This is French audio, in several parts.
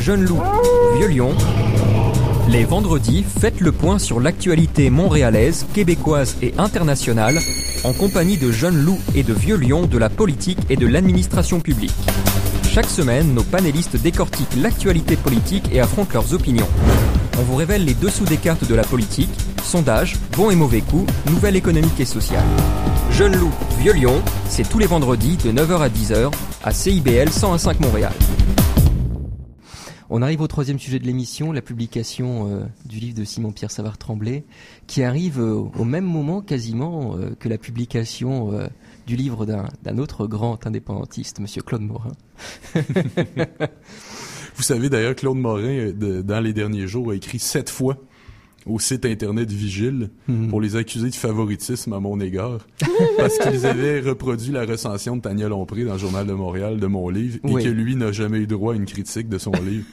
Jeune loup, vieux lion. Les vendredis, faites le point sur l'actualité montréalaise, québécoise et internationale en compagnie de jeunes loups et de vieux lions de la politique et de l'administration publique. Chaque semaine, nos panélistes décortiquent l'actualité politique et affrontent leurs opinions. On vous révèle les dessous des cartes de la politique, sondages, bons et mauvais coups, nouvelles économiques et sociales. Jeunes loups, vieux lions, c'est tous les vendredis de 9h à 10h à CIBL 101.5 Montréal. On arrive au troisième sujet de l'émission, la publication du livre de Simon-Pierre Savard-Tremblay, qui arrive au même moment quasiment que la publication du livre d'un autre grand indépendantiste, Monsieur Claude Morin. Vous savez d'ailleurs, Claude Morin, dans les derniers jours, a écrit 7 fois au site internet Vigile pour les accuser de favoritisme à mon égard, parce qu'ils avaient reproduit la recension de Tania Lompré dans le Journal de Montréal de mon livre, et que lui n'a jamais eu droit à une critique de son livre.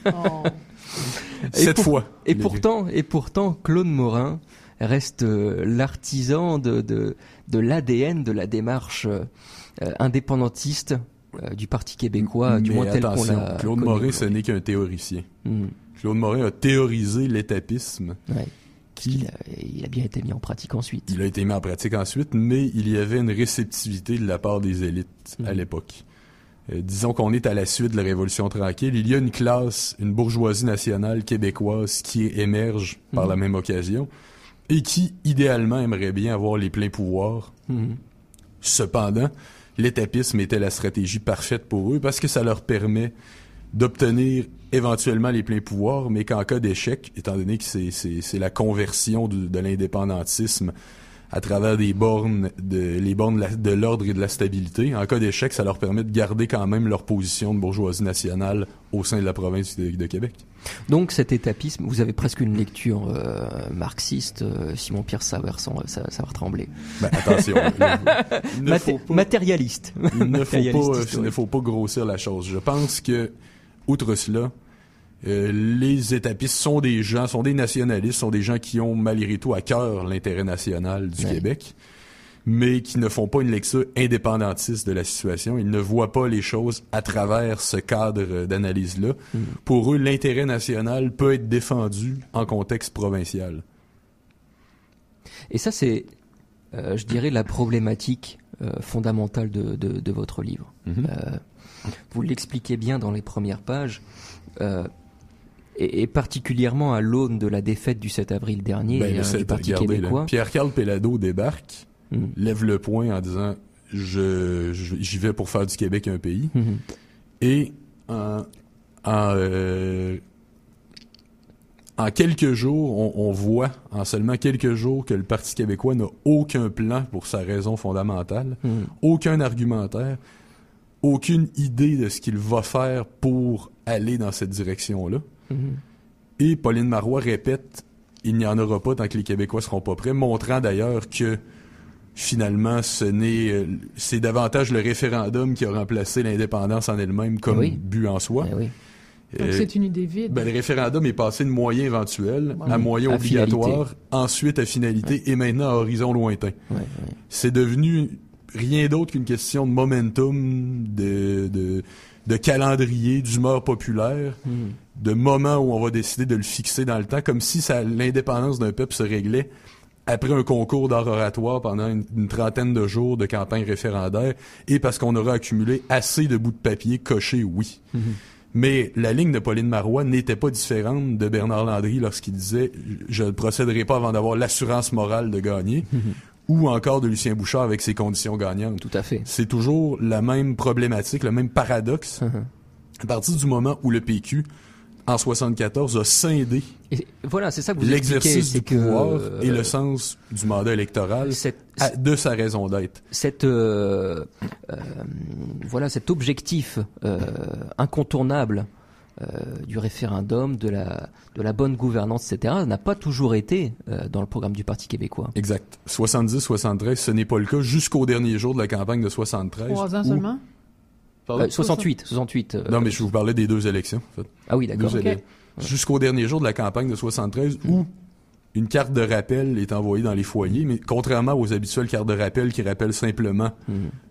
Cette fois. Et pourtant, Claude Morin reste l'artisan de l'ADN de la démarche indépendantiste du Parti québécois, du moins tel qu'on l'a Claude Morin, ce n'est qu'un théoricien. Claude Morin a théorisé l'étapisme. Ouais. Il a bien été mis en pratique ensuite. Il a été mis en pratique ensuite, mais il y avait une réceptivité de la part des élites à l'époque. Disons qu'on est à la suite de la Révolution tranquille. Il y a une classe, une bourgeoisie nationale québécoise qui émerge par la même occasion et qui, idéalement, aimerait bien avoir les pleins pouvoirs. Cependant, l'étapisme était la stratégie parfaite pour eux parce que ça leur permet d'obtenir éventuellement les pleins pouvoirs, mais qu'en cas d'échec, étant donné que c'est la conversion de l'indépendantisme à travers les bornes de l'ordre et de la stabilité, en cas d'échec, ça leur permet de garder quand même leur position de bourgeoisie nationale au sein de la province de Québec. Donc cet étapisme, vous avez presque une lecture marxiste, Simon-Pierre Savard-Tremblay. Attention, matérialiste. Il ne faut pas grossir la chose. Je pense que outre cela, les étapistes sont des nationalistes, sont des gens qui ont malgré tout à cœur l'intérêt national du Québec, mais qui ne font pas une lecture indépendantiste de la situation. Ils ne voient pas les choses à travers ce cadre d'analyse-là. Pour eux, l'intérêt national peut être défendu en contexte provincial. Et ça, c'est, je dirais, la problématique fondamentale de votre livre. Vous l'expliquez bien dans les premières pages, et particulièrement à l'aune de la défaite du 7 avril dernier du Parti québécois. Pierre-Carl Péladeau débarque, lève le poing en disant « j'y vais pour faire du Québec un pays ». Et en quelques jours, on voit en seulement quelques jours que le Parti québécois n'a aucun plan pour sa raison fondamentale, aucun argumentaire, aucune idée de ce qu'il va faire pour aller dans cette direction-là. Et Pauline Marois répète « il n'y en aura pas tant que les Québécois seront pas prêts », montrant d'ailleurs que finalement c'est davantage le référendum qui a remplacé l'indépendance en elle-même comme but en soi. Donc c'est une idée vide. Le référendum est passé de moyen éventuel à moyen obligatoire, ensuite à finalité et maintenant à horizon lointain. C'est devenu rien d'autre qu'une question de momentum, de calendrier, d'humeur populaire, de moment où on va décider de le fixer dans le temps, comme si l'indépendance d'un peuple se réglait après un concours d'art oratoire pendant une trentaine de jours de campagne référendaire et parce qu'on aura accumulé assez de bouts de papier cochés oui. Mais la ligne de Pauline Marois n'était pas différente de Bernard Landry lorsqu'il disait « je ne procéderai pas avant d'avoir l'assurance morale de gagner ». Ou encore de Lucien Bouchard avec ses conditions gagnantes. Tout à fait. C'est toujours la même problématique, le même paradoxe. À partir du moment où le PQ, en 74, a scindé voilà, c'est ça que vous l'exercice du pouvoir et le sens du mandat électoral de sa raison d'être. Cet objectif incontournable du référendum, de la bonne gouvernance, etc., n'a pas toujours été dans le programme du Parti québécois. Exact. 70-73, ce n'est pas le cas jusqu'au dernier jour de la campagne de 73. 3 ans seulement? 68. Non, mais je vous parlais des 2 élections, en fait. Ah oui, d'accord. Jusqu'au dernier jour de la campagne de 73, où une carte de rappel est envoyée dans les foyers, mais contrairement aux habituelles cartes de rappel qui rappellent simplement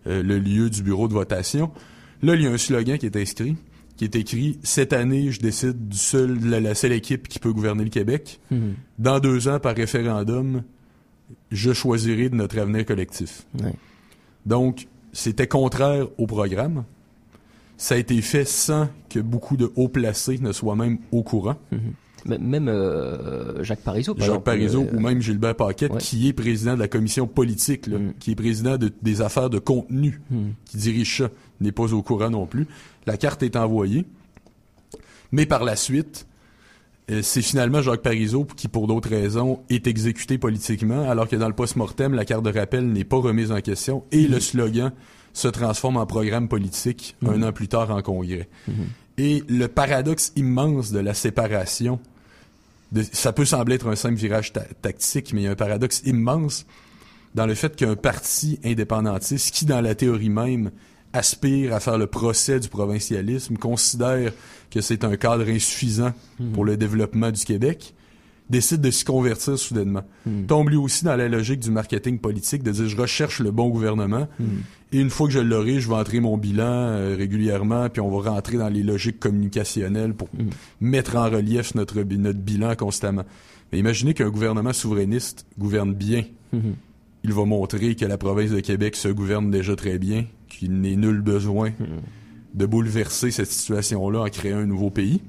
le lieu du bureau de votation, là, il y a un slogan qui est inscrit. qui est écrit « Cette année, je décide la seule équipe qui peut gouverner le Québec. Dans 2 ans, par référendum, je choisirai de notre avenir collectif. » Donc, c'était contraire au programme. Ça a été fait sans que beaucoup de hauts placés ne soient même au courant. Même Jacques Parizeau, par exemple. Jacques Parizeau ou même Gilbert Paquette, qui est président de la commission politique, là, qui est président des affaires de contenu, qui dirige ça, n'est pas au courant non plus. La carte est envoyée. Mais par la suite, c'est finalement Jacques Parizeau qui, pour d'autres raisons, est exécuté politiquement, alors que dans le post-mortem, la carte de rappel n'est pas remise en question et le slogan se transforme en programme politique 1 an plus tard en congrès. Et le paradoxe immense de la séparation, ça peut sembler être un simple virage tactique, mais il y a un paradoxe immense dans le fait qu'un parti indépendantiste qui, dans la théorie même, aspire à faire le procès du provincialisme, considère que c'est un cadre insuffisant pour le développement du Québec, décide de s'y convertir soudainement. Tombe lui aussi dans la logique du marketing politique, de dire « je recherche le bon gouvernement et une fois que je l'aurai, je vais entrer mon bilan régulièrement puis on va rentrer dans les logiques communicationnelles pour mettre en relief notre bilan constamment. » Mais imaginez qu'un gouvernement souverainiste gouverne bien. Il va montrer que la province de Québec se gouverne déjà très bien, qu'il n'est nul besoin de bouleverser cette situation-là en créant un nouveau pays.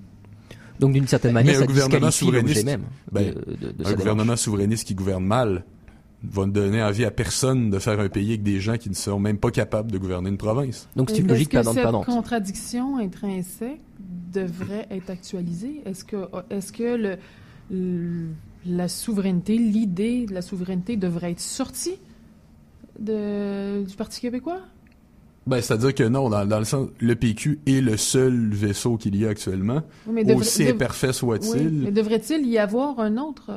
Donc, d'une certaine manière, ça disqualifie l'objet même un gouvernement souverainiste qui gouverne mal va ne donner envie à personne de faire un pays avec des gens qui ne sont même pas capables de gouverner une province. Donc, c'est une logique perdante-perdante. Est-ce que cette contradiction intrinsèque devrait être actualisée? Est-ce que la souveraineté, l'idée de la souveraineté devrait être sortie du Parti québécois? C'est-à-dire que non, dans le sens, le PQ est le seul vaisseau qu'il y a actuellement, aussi imparfait soit-il. Oui, mais devrait-il y avoir un autre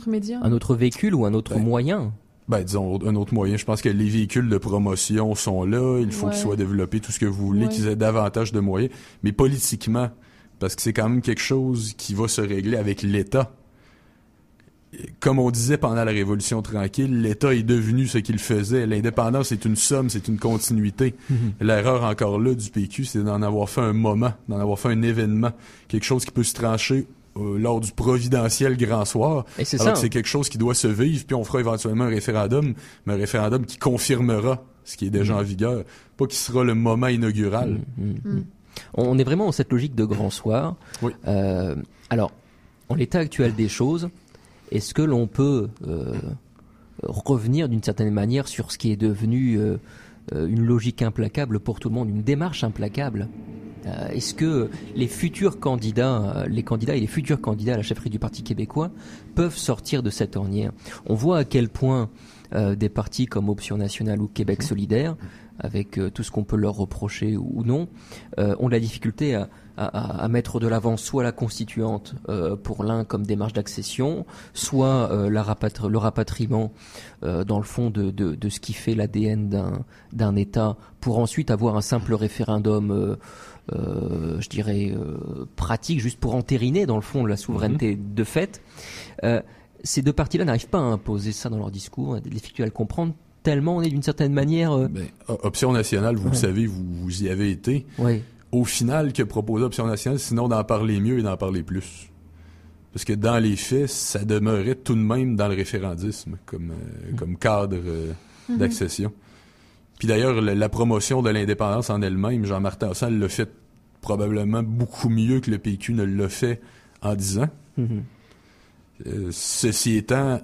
média? Un autre véhicule ou un autre moyen? Disons, un autre moyen. Je pense que les véhicules de promotion sont là, il faut qu'ils soient développés, tout ce que vous voulez, qu'ils aient davantage de moyens. Mais politiquement, parce que c'est quand même quelque chose qui va se régler avec l'État. Comme on disait pendant la Révolution tranquille, l'État est devenu ce qu'il faisait. L'indépendance, c'est une somme, c'est une continuité. L'erreur encore là du PQ, c'est d'en avoir fait un moment, d'en avoir fait un événement, quelque chose qui peut se trancher lors du providentiel grand soir. Et c'est alors que c'est quelque chose qui doit se vivre, puis on fera éventuellement un référendum, mais un référendum qui confirmera ce qui est déjà en vigueur, pas qui sera le moment inaugural. On est vraiment dans cette logique de grand soir. Oui. Alors, en l'état actuel des choses, est-ce que l'on peut revenir d'une certaine manière sur ce qui est devenu une logique implacable pour tout le monde, une démarche implacable? Est-ce que les futurs candidats, les candidats et les futurs candidats à la chefferie du Parti québécois peuvent sortir de cette ornière? On voit à quel point des partis comme Option nationale ou Québec solidaire, avec tout ce qu'on peut leur reprocher ou non, ont la difficulté à mettre de l'avant soit la constituante pour l'un comme démarche d'accession, soit le rapatriement dans le fond de ce qui fait l'ADN d'un État, pour ensuite avoir un simple référendum je dirais pratique, juste pour entériner dans le fond la souveraineté de fait. Ces deux partis-là n'arrivent pas à imposer ça dans leur discours, on a des difficultés à le comprendre, tellement on est d'une certaine manière... Option nationale, vous le savez, vous y avez été. Oui. Au final, que proposait Option nationale, sinon d'en parler mieux et d'en parler plus? Parce que dans les faits, ça demeurait tout de même dans le référendisme comme cadre d'accession. Puis d'ailleurs, la promotion de l'indépendance en elle-même, Jean-Martin Hossal l'a fait probablement beaucoup mieux que le PQ ne l'a fait en 10 ans. Ceci étant,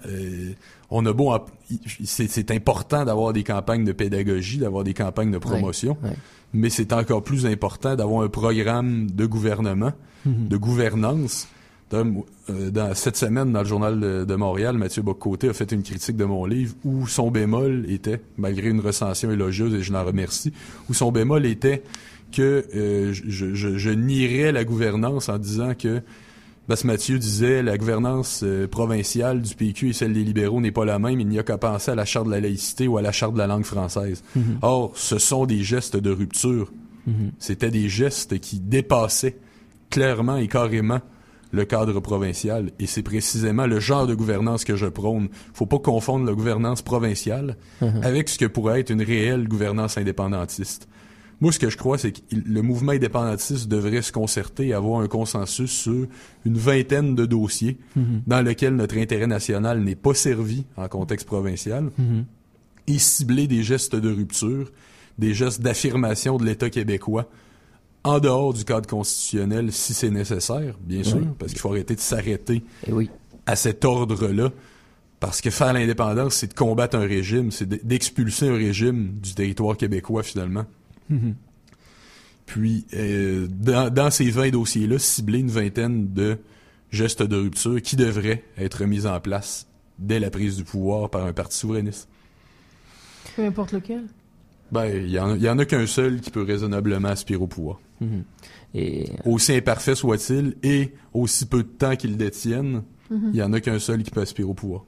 on a beau... C'est important d'avoir des campagnes de pédagogie, d'avoir des campagnes de promotion, mais c'est encore plus important d'avoir un programme de gouvernement, de gouvernance. Dans cette semaine, dans le Journal de Montréal, Mathieu Bock-Côté a fait une critique de mon livre où son bémol était, malgré une recension élogieuse, et je l'en remercie, où son bémol était que je nierais la gouvernance en disant que parce que Mathieu disait la gouvernance provinciale du PQ et celle des libéraux n'est pas la même, il n'y a qu'à penser à la charte de la laïcité ou à la charte de la langue française. Or, ce sont des gestes de rupture. C'était des gestes qui dépassaient clairement et carrément le cadre provincial. Et c'est précisément le genre de gouvernance que je prône. Faut pas confondre la gouvernance provinciale avec ce que pourrait être une réelle gouvernance indépendantiste. Moi, ce que je crois, c'est que le mouvement indépendantiste devrait se concerter et avoir un consensus sur une vingtaine de dossiers dans lesquels notre intérêt national n'est pas servi en contexte provincial et cibler des gestes de rupture, des gestes d'affirmation de l'État québécois en dehors du cadre constitutionnel si c'est nécessaire, bien sûr, parce qu'il faut arrêter de s'arrêter à cet ordre-là. Parce que faire l'indépendance, c'est de combattre un régime, c'est d'expulser un régime du territoire québécois, finalement. Puis, dans ces 20 dossiers-là, cibler une vingtaine de gestes de rupture qui devraient être mis en place dès la prise du pouvoir par un parti souverainiste. Peu importe lequel. Ben, il y en a qu'un seul qui peut raisonnablement aspirer au pouvoir. Et... Aussi imparfait soit-il, et aussi peu de temps qu'il détienne, il y en a qu'un seul qui peut aspirer au pouvoir.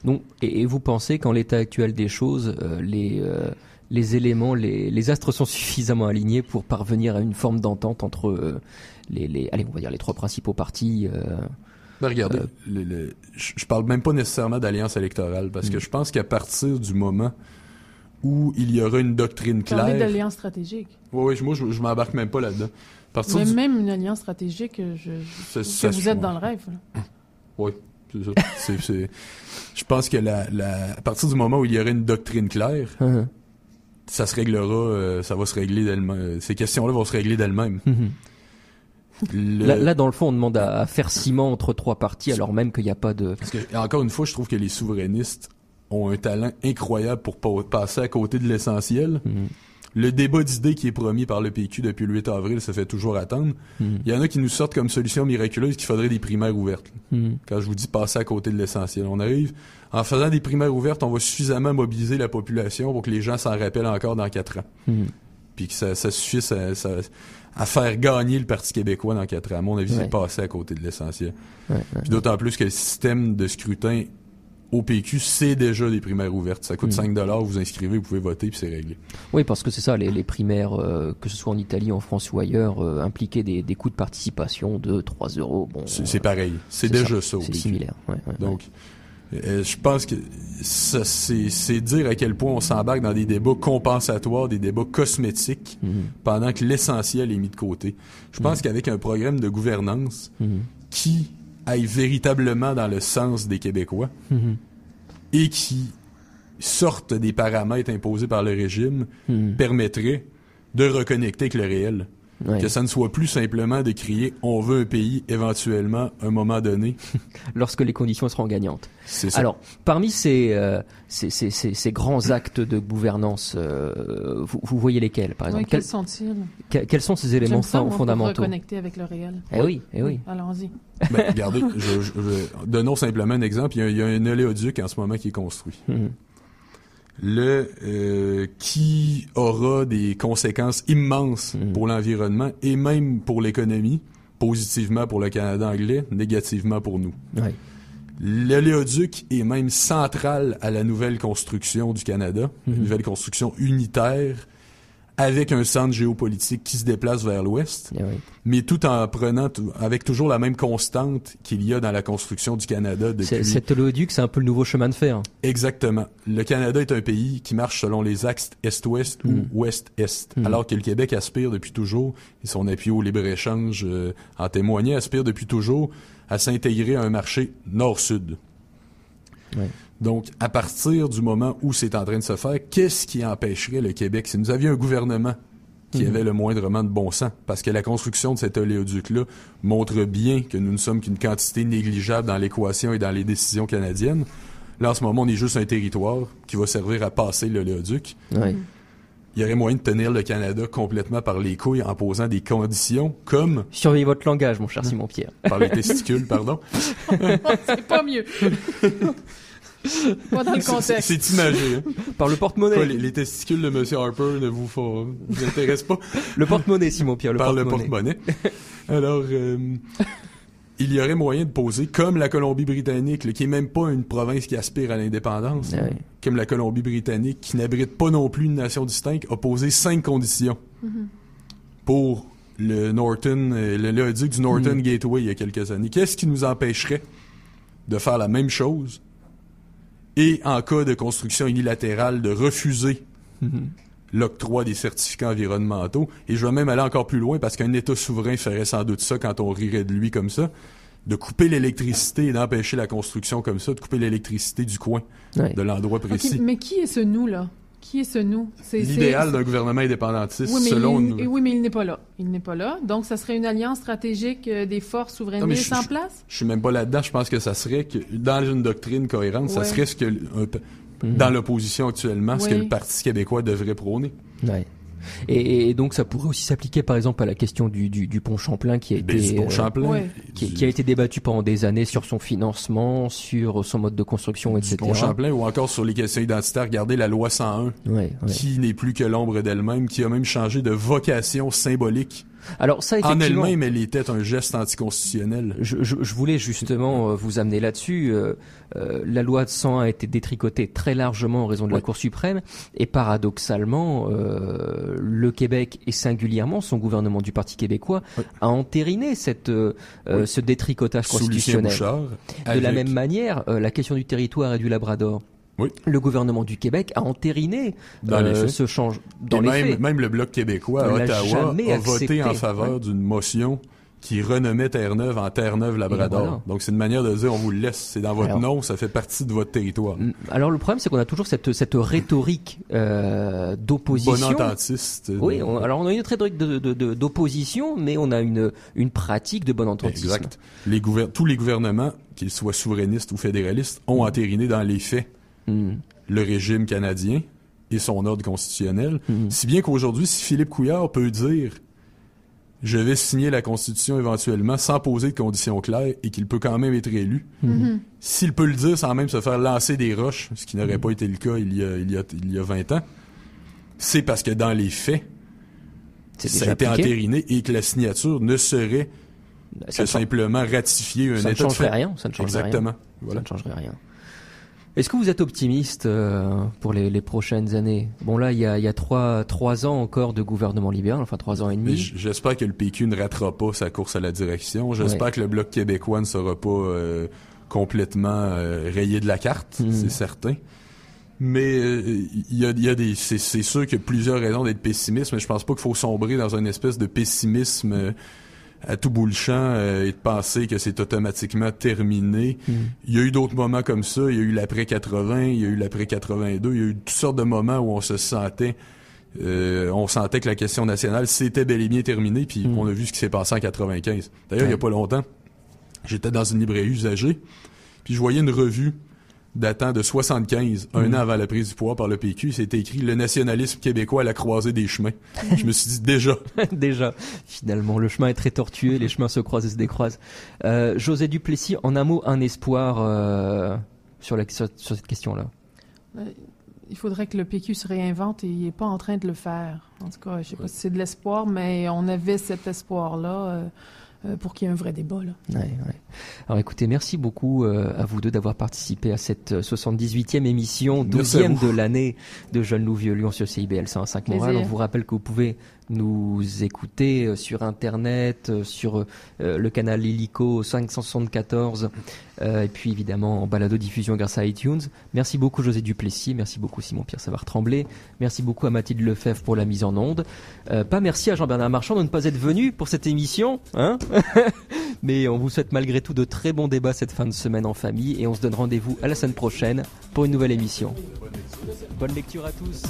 Donc, et vous pensez qu'en l'état actuel des choses, les éléments, les astres sont suffisamment alignés pour parvenir à une forme d'entente entre allez, on va dire les trois principaux partis. Ben regardez, je parle même pas nécessairement d'alliance électorale, parce que je pense qu'à partir du moment où il y aura une doctrine claire... Parler d'alliance stratégique. Oui, moi je m'embarque même pas là-dedans. Mais même une alliance stratégique, que vous êtes dans le rêve. Oui, c'est ça. Je pense que à partir du moment où il y aura une doctrine claire, ça se réglera, ça va se régler d'elle-même. Ces questions-là vont se régler d'elles-mêmes. Là, dans le fond, on demande à faire ciment entre trois partis, alors même qu'il n'y a pas de... Parce que, encore une fois, je trouve que les souverainistes ont un talent incroyable pour passer à côté de l'essentiel. Le débat d'idées qui est promis par le PQ depuis le 8 avril se fait toujours attendre. Il y en a qui nous sortent comme solution miraculeuse qu'il faudrait des primaires ouvertes. Quand je vous dis passer à côté de l'essentiel, on arrive, en faisant des primaires ouvertes, on va suffisamment mobiliser la population pour que les gens s'en rappellent encore dans 4 ans. Puis que ça suffise à faire gagner le Parti québécois dans 4 ans. À mon avis, c'est passer à côté de l'essentiel. Puis d'autant plus que le système de scrutin au PQ, c'est déjà des primaires ouvertes. Ça coûte 5$, vous inscrivez, vous pouvez voter, puis c'est réglé. Oui, parce que c'est ça, les primaires, que ce soit en Italie, en France ou ailleurs, impliquaient des coûts de participation de 3€. Bon, c'est pareil. C'est déjà ça au c'est PQ. similaire. Donc, je pense que ça, c'est dire à quel point on s'embarque dans des débats compensatoires, des débats cosmétiques, pendant que l'essentiel est mis de côté. Je pense qu'avec un programme de gouvernance qui aille véritablement dans le sens des Québécois et qui sorte des paramètres imposés par le régime permettrait de reconnecter avec le réel. Que ça ne soit plus simplement de crier « on veut un pays éventuellement, à un moment donné ». Lorsque les conditions seront gagnantes. C'est ça. Alors, parmi ces grands actes de gouvernance, vous voyez lesquels, par exemple? Quels sont-ils? Quels sont ces éléments fondamentaux? Pour reconnecter avec le réel. Eh oui. Allons-y. Ben, regardez, donnons simplement un exemple. Il y a un oléoduc en ce moment qui est construit. Qui aura des conséquences immenses pour l'environnement et même pour l'économie, positivement pour le Canada anglais, négativement pour nous. L'oléoduc est même central à la nouvelle construction du Canada, une nouvelle construction unitaire, avec un centre géopolitique qui se déplace vers l'ouest, mais tout en prenant, avec toujours la même constante qu'il y a dans la construction du Canada depuis... Cet oléoduc, c'est un peu le nouveau chemin de fer. Exactement. Le Canada est un pays qui marche selon les axes est-ouest ou ouest-est, alors que le Québec aspire depuis toujours, et son appui au libre-échange en témoignait, aspire depuis toujours à s'intégrer à un marché nord-sud. Donc, à partir du moment où c'est en train de se faire, qu'est-ce qui empêcherait le Québec, si nous avions un gouvernement qui avait le moindrement de bon sens, parce que la construction de cet oléoduc-là montre bien que nous ne sommes qu'une quantité négligeable dans l'équation et dans les décisions canadiennes. Là, en ce moment, on est juste un territoire qui va servir à passer l'oléoduc. Il y aurait moyen de tenir le Canada complètement par les couilles en posant des conditions comme... Surveillez votre langage, mon cher Simon-Pierre. Par les testicules, pardon. C'est pas mieux. Pas dans le contexte. C'est imagé. Hein? Par le porte-monnaie. Les testicules de M. Harper ne vous intéressent pas. Le porte-monnaie, Simon-Pierre, le porte-monnaie. Alors, il y aurait moyen de poser, comme la Colombie-Britannique, là, qui est même pas une province qui aspire à l'indépendance, comme la Colombie-Britannique, qui n'abrite pas non plus une nation distincte, a posé 5 conditions pour le oléoduc du Northern Gateway il y a quelques années. Qu'est-ce qui nous empêcherait de faire la même chose et, en cas de construction unilatérale, de refuser l'octroi des certificats environnementaux. Et je vais même aller encore plus loin parce qu'un État souverain ferait sans doute ça quand on rirait de lui comme ça, de couper l'électricité et d'empêcher la construction comme ça, de couper l'électricité du coin, de l'endroit précis. Okay, mais qui est ce nous, là? Qui est ce nous? L'idéal d'un gouvernement indépendantiste, oui, selon nous. Oui, mais il n'est pas là. Il n'est pas là. Donc, ça serait une alliance stratégique des forces souverainistes en place? Je suis même pas là-dedans. Je pense que ça serait que, dans une doctrine cohérente, ça serait ce que, dans l'opposition actuellement, ce que le Parti québécois devrait prôner. Ouais. Et donc ça pourrait aussi s'appliquer par exemple à la question du pont Champlain qui a été débattu pendant des années sur son financement, sur son mode de construction, etc. Du pont Champlain ou encore sur les questions identitaires. Regardez la loi 101 qui n'est plus que l'ombre d'elle-même, qui a même changé de vocation symbolique. Alors ça, effectivement, en elle-même, elle était un geste anticonstitutionnel. Je voulais justement vous amener là-dessus. La loi de 101 a été détricotée très largement en raison de la Cour suprême, et paradoxalement, le Québec et singulièrement son gouvernement du Parti québécois a entériné ce détricotage constitutionnel. De la même manière, la question du territoire et du Labrador. Oui. Le gouvernement du Québec a entériné ce changement. Même le Bloc québécois à Ottawa a voté en faveur d'une motion qui renommait Terre-Neuve en Terre-Neuve-Labrador. Voilà. Donc c'est une manière de dire on vous le laisse, c'est dans votre nom, ça fait partie de votre territoire. Alors le problème c'est qu'on a toujours cette rhétorique d'opposition. Bonententiste. Oui, alors on a une rhétorique d'opposition, mais on a une pratique de bonententisme. Exact. Tous les gouvernements, qu'ils soient souverainistes ou fédéralistes, ont entériné dans les faits le régime canadien et son ordre constitutionnel. Si bien qu'aujourd'hui, si Philippe Couillard peut dire « Je vais signer la Constitution éventuellement sans poser de conditions claires » et qu'il peut quand même être élu, s'il peut le dire sans même se faire lancer des roches, ce qui n'aurait pas été le cas il y a 20 ans, c'est parce que dans les faits, ça a été entériné et que la signature ne serait que simplement ratifier un état de fait. Ça ne changerait rien. Exactement. Voilà. Ça ne changerait rien. Est-ce que vous êtes optimiste pour les prochaines années? Bon là, il y a 3 ans encore de gouvernement libéral, enfin 3 ans et demi. J'espère que le PQ ne ratera pas sa course à la direction. J'espère que le Bloc québécois ne sera pas complètement rayé de la carte, c'est certain. Mais c'est sûr qu'il y a plusieurs raisons d'être pessimiste, mais je pense pas qu'il faut sombrer dans une espèce de pessimisme à tout bout le champ et de penser que c'est automatiquement terminé. Il y a eu d'autres moments comme ça. Il y a eu l'après-80, il y a eu l'après-82. Il y a eu toutes sortes de moments où on sentait que la question nationale s'était bel et bien terminée, puis on a vu ce qui s'est passé en 95. D'ailleurs, il y a pas longtemps, j'étais dans une librairie usagée, puis je voyais une revue datant de 75, un an avant la prise du pouvoir par le PQ, c'était écrit « Le nationalisme québécois à la croisée des chemins ». Je me suis dit déjà. Déjà. Finalement, le chemin est très tortueux, les chemins se croisent et se décroisent. José Duplessis, en un mot, un espoir sur cette question-là. Il faudrait que le PQ se réinvente et il n'est pas en train de le faire. En tout cas, je ne sais pas si c'est de l'espoir, mais on avait cet espoir-là. Pour qu'il y ait un vrai débat, là. Ouais. Alors écoutez, merci beaucoup à vous deux d'avoir participé à cette 78e émission, 12e de l'année de Jeunes Loups Vieux Lions sur CIBL 105 Montréal. On vous rappelle que vous pouvez nous écouter sur Internet, sur le canal Illico 574, et puis évidemment en balado-diffusion grâce à iTunes. Merci beaucoup José Duplessis, merci beaucoup Simon-Pierre Savard-Tremblay, merci beaucoup à Mathilde Lefebvre pour la mise en onde. Pas merci à Jean-Bernard Marchand de ne pas être venu pour cette émission, hein. Mais on vous souhaite malgré tout de très bons débats cette fin de semaine en famille et on se donne rendez-vous à la semaine prochaine pour une nouvelle émission. Bonne lecture à tous.